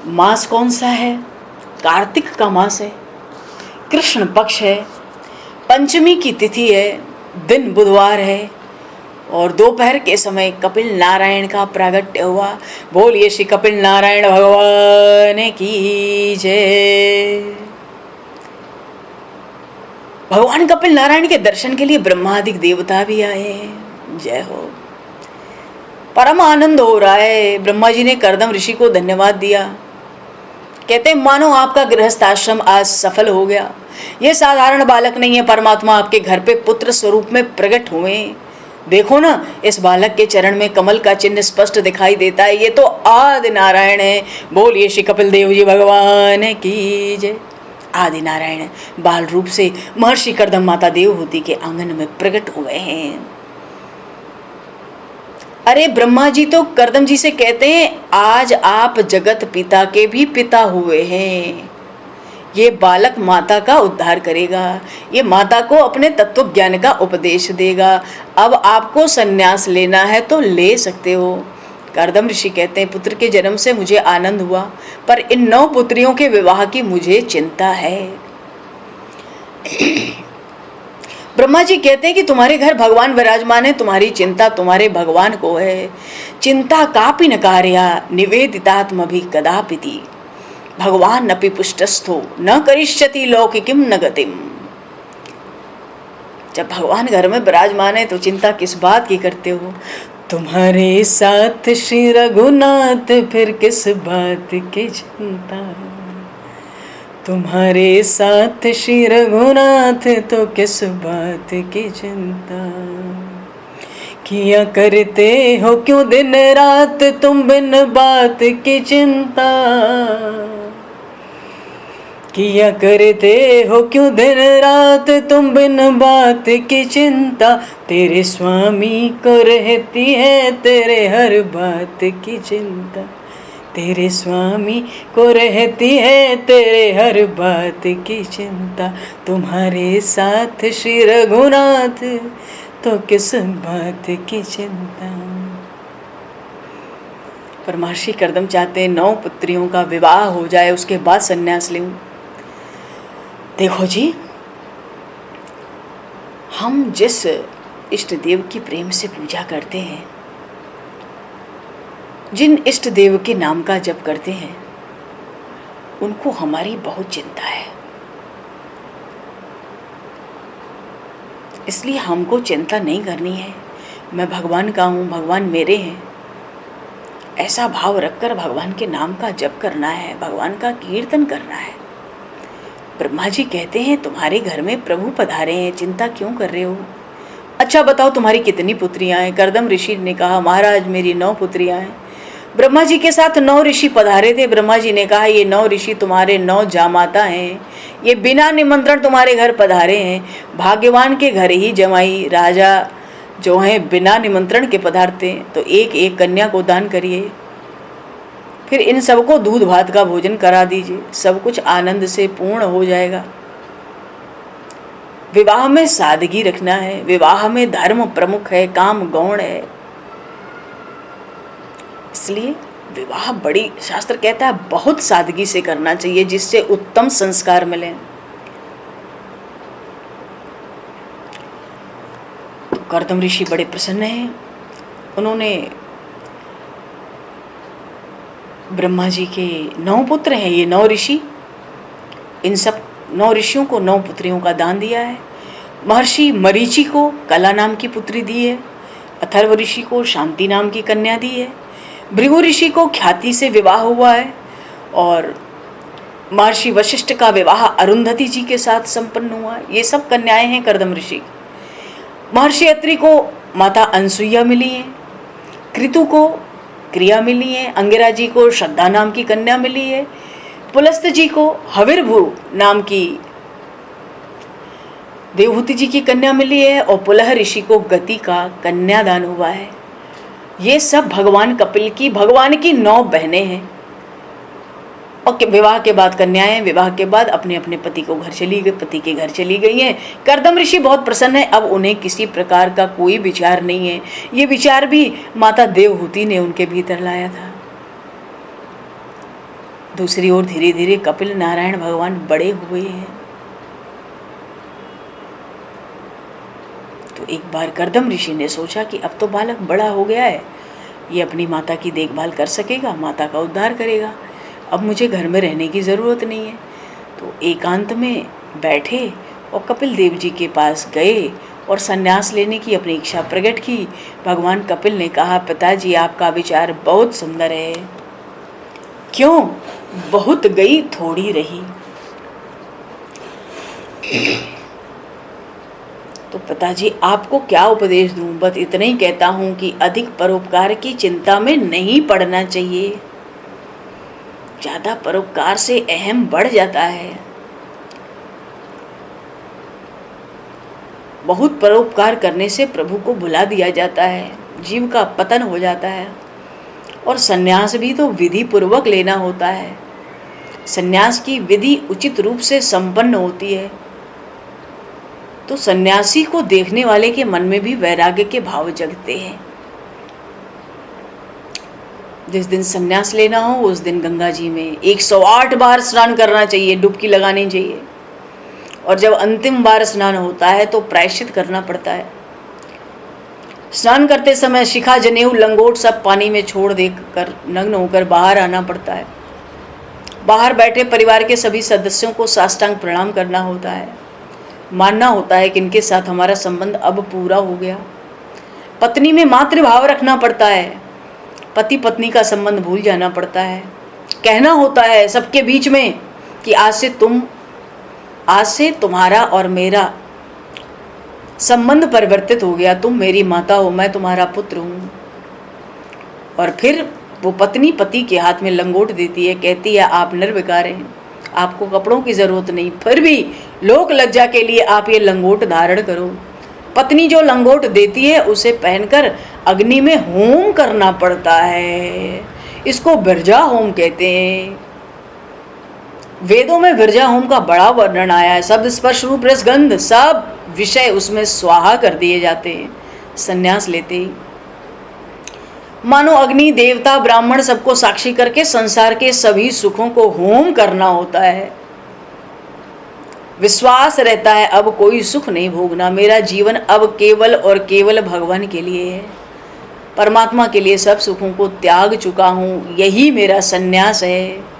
मास कौन सा है? कार्तिक का मास है, कृष्ण पक्ष है, पंचमी की तिथि है, दिन बुधवार है और दोपहर के समय कपिल नारायण का प्रागट्य हुआ। बोलिए श्री कपिल नारायण भगवान की जय। भगवान कपिल नारायण के दर्शन के लिए ब्रह्मादिक देवता भी आए हैं। जय हो। परम आनंद हो रहा है। ब्रह्मा जी ने कर्दम ऋषि को धन्यवाद दिया। कहते मानो आपका गृहस्थ आश्रम आज सफल हो गया। ये साधारण बालक नहीं है, परमात्मा आपके घर पे पुत्र स्वरूप में प्रकट हुए। देखो ना, इस बालक के चरण में कमल का चिन्ह स्पष्ट दिखाई देता है। ये तो आदि नारायण है। बोलिए श्री कपिल देव जी भगवान की जय। आदि नारायण बाल रूप से महर्षि कर्दम माता देवहूति के आंगन में प्रकट हुए हैं। अरे ब्रह्मा जी तो कर्दम जी से कहते हैं आज आप जगत पिता के भी पिता हुए हैं। ये बालक माता का उद्धार करेगा, ये माता को अपने तत्व ज्ञान का उपदेश देगा। अब आपको संन्यास लेना है तो ले सकते हो। कर्दम ऋषि कहते हैं पुत्र के जन्म से मुझे आनंद हुआ, पर इन 9 पुत्रियों के विवाह की मुझे चिंता है। ब्रह्मा जी कहते हैं कि तुम्हारे घर भगवान विराजमान है, तुम्हारी चिंता तुम्हारे भगवान को है। चिंता कापि न कार्या निवेदितात्म भी कदापिति भगवान अपि पुष्टस्थो न करिष्यति लौकिकीम न गतिम। जब भगवान घर में विराजमान है तो चिंता किस बात की करते हो? तुम्हारे साथ श्री रघुनाथ फिर किस बात की चिंता? तुम्हारे साथ श्री रघुनाथ तो किस बात की चिंता? किया करते हो क्यों दिन रात तुम बिन बात की चिंता? किया करते हो क्यों दिन रात तुम बिन बात की चिंता? तेरे स्वामी को रहती है तेरे हर बात की चिंता। तेरे स्वामी को रहती है तेरे हर बात की चिंता। तुम्हारे साथ श्री रघुनाथ तो किस बात की चिंता? पर महर्षि कर्दम चाहते हैं 9 पुत्रियों का विवाह हो जाए, उसके बाद संन्यास लें। देखो जी, हम जिस इष्ट देव की प्रेम से पूजा करते हैं, जिन इष्ट देव के नाम का जप करते हैं, उनको हमारी बहुत चिंता है। इसलिए हमको चिंता नहीं करनी है। मैं भगवान का हूँ, भगवान मेरे हैं। ऐसा भाव रखकर भगवान के नाम का जप करना है, भगवान का कीर्तन करना है। ब्रह्मा जी कहते हैं तुम्हारे घर में प्रभु पधारे हैं, चिंता क्यों कर रहे हो? अच्छा बताओ तुम्हारी कितनी पुत्रियां हैं? कर्दम ऋषि ने कहा महाराज मेरी 9 पुत्रियां हैं। ब्रह्मा जी के साथ 9 ऋषि पधारे थे। ब्रह्मा जी ने कहा ये 9 ऋषि तुम्हारे 9 जामाता हैं, ये बिना निमंत्रण तुम्हारे घर पधारे हैं। भाग्यवान के घर ही जमाई राजा जो हैं बिना निमंत्रण के पधारते हैं। तो एक एक कन्या को दान करिए, फिर इन सबको दूध भात का भोजन करा दीजिए, सब कुछ आनंद से पूर्ण हो जाएगा। विवाह में सादगी रखना है, विवाह में धर्म प्रमुख है, काम गौण है, इसलिए विवाह बड़ी शास्त्र कहता है बहुत सादगी से करना चाहिए जिससे उत्तम संस्कार मिले। तो कर्दम ऋषि बड़े प्रसन्न हैं। उन्होंने ब्रह्मा जी के 9 पुत्र हैं, ये 9 ऋषि, इन सब 9 ऋषियों को 9 पुत्रियों का दान दिया है। महर्षि मरीचि को कला नाम की पुत्री दी है, अथर्व ऋषि को शांति नाम की कन्या दी है, भृगु ऋषि को ख्याति से विवाह हुआ है, और महर्षि वशिष्ठ का विवाह अरुंधति जी के साथ संपन्न हुआ। ये सब कन्याएं हैं कर्दम ऋषि। महर्षि अत्रि को माता अनसुईया मिली है, कृतु को क्रिया मिली है, अंगिरा जी को श्रद्धा नाम की कन्या मिली है, पुलस्त जी को हविर्भु नाम की देवहूति जी की कन्या मिली है, और पुलह ऋषि को गति का कन्यादान हुआ है। ये सब भगवान कपिल की, भगवान की 9 बहनें हैं। और विवाह के बाद कन्याएं विवाह के बाद अपने अपने पति के घर चली गई हैं। कर्दम ऋषि बहुत प्रसन्न है, अब उन्हें किसी प्रकार का कोई विचार नहीं है। ये विचार भी माता देवहूति ने उनके भीतर लाया था। दूसरी ओर धीरे धीरे कपिल नारायण भगवान बड़े हुए हैं। तो एक बार कर्दम ऋषि ने सोचा कि अब तो बालक बड़ा हो गया है, ये अपनी माता की देखभाल कर सकेगा, माता का उद्धार करेगा, अब मुझे घर में रहने की ज़रूरत नहीं है। तो एकांत में बैठे और कपिल देव जी के पास गए और संन्यास लेने की अपनी इच्छा प्रकट की। भगवान कपिल ने कहा पिताजी आपका विचार बहुत सुंदर है, क्यों बहुत गई थोड़ी रही। तो पिताजी आपको क्या उपदेश दूं, बस इतना ही कहता हूं कि अधिक परोपकार की चिंता में नहीं पड़ना चाहिए। ज्यादा परोपकार से अहम बढ़ जाता है। बहुत परोपकार करने से प्रभु को भुला दिया जाता है, जीव का पतन हो जाता है। और सन्यास भी तो विधि पूर्वक लेना होता है। सन्यास की विधि उचित रूप से संपन्न होती है तो सन्यासी को देखने वाले के मन में भी वैराग्य के भाव जगते हैं। जिस दिन सन्यास लेना हो उस दिन गंगा जी में 108 बार स्नान करना चाहिए, डुबकी लगानी चाहिए। और जब अंतिम बार स्नान होता है तो प्रायश्चित करना पड़ता है। स्नान करते समय शिखा जनेऊ लंगोट सब पानी में छोड़ देकर नग्न होकर बाहर आना पड़ता है। बाहर बैठे परिवार के सभी सदस्यों को साष्टांग प्रणाम करना होता है। मानना होता है कि इनके साथ हमारा संबंध अब पूरा हो गया। पत्नी में मातृभाव रखना पड़ता है, पति पत्नी का संबंध भूल जाना पड़ता है। कहना होता है सबके बीच में कि आज से तुम्हारा और मेरा संबंध परिवर्तित हो गया, तुम मेरी माता हो, मैं तुम्हारा पुत्र हूँ। और फिर वो पत्नी पति के हाथ में लंगोट देती है, कहती है आप निर्विकार हैं, आपको कपड़ों की जरूरत नहीं, फिर भी लोक लज्जा के लिए आप ये लंगोट धारण करो। पत्नी जो लंगोट देती है उसे पहनकर अग्नि में होम करना पड़ता है, इसको विरजा होम कहते हैं। वेदों में विरजा होम का बड़ा वर्णन आया है। शब्द स्पर्श रूप रस गंध सब विषय उसमें स्वाहा कर दिए जाते हैं संन्यास लेते ही। मानो अग्नि देवता ब्राह्मण सबको साक्षी करके संसार के सभी सुखों को होम करना होता है। विश्वास रहता है अब कोई सुख नहीं भोगना, मेरा जीवन अब केवल और केवल भगवान के लिए है, परमात्मा के लिए सब सुखों को त्याग चुका हूँ, यही मेरा सन्यास है।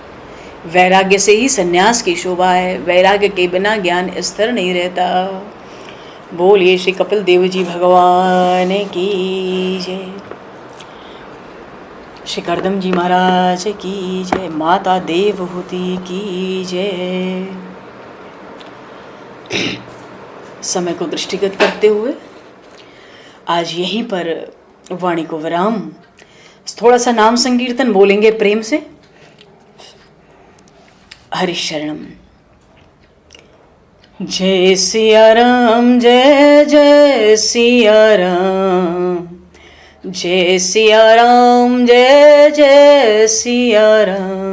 वैराग्य से ही सन्यास की शोभा है, वैराग्य के बिना ज्ञान स्थिर नहीं रहता। बोलिए श्री कपिल देव जी भगवान की जय। श्री करदम जी महाराज की जय, माता देवहूति की जय। समय को दृष्टिगत करते हुए आज यहीं पर वाणी को विराम। थोड़ा सा नाम संकीर्तन बोलेंगे प्रेम से। हरिशरणम। जय सिया राम, जय जय सिया राम, जय सिया राम, जय जय सिया राम।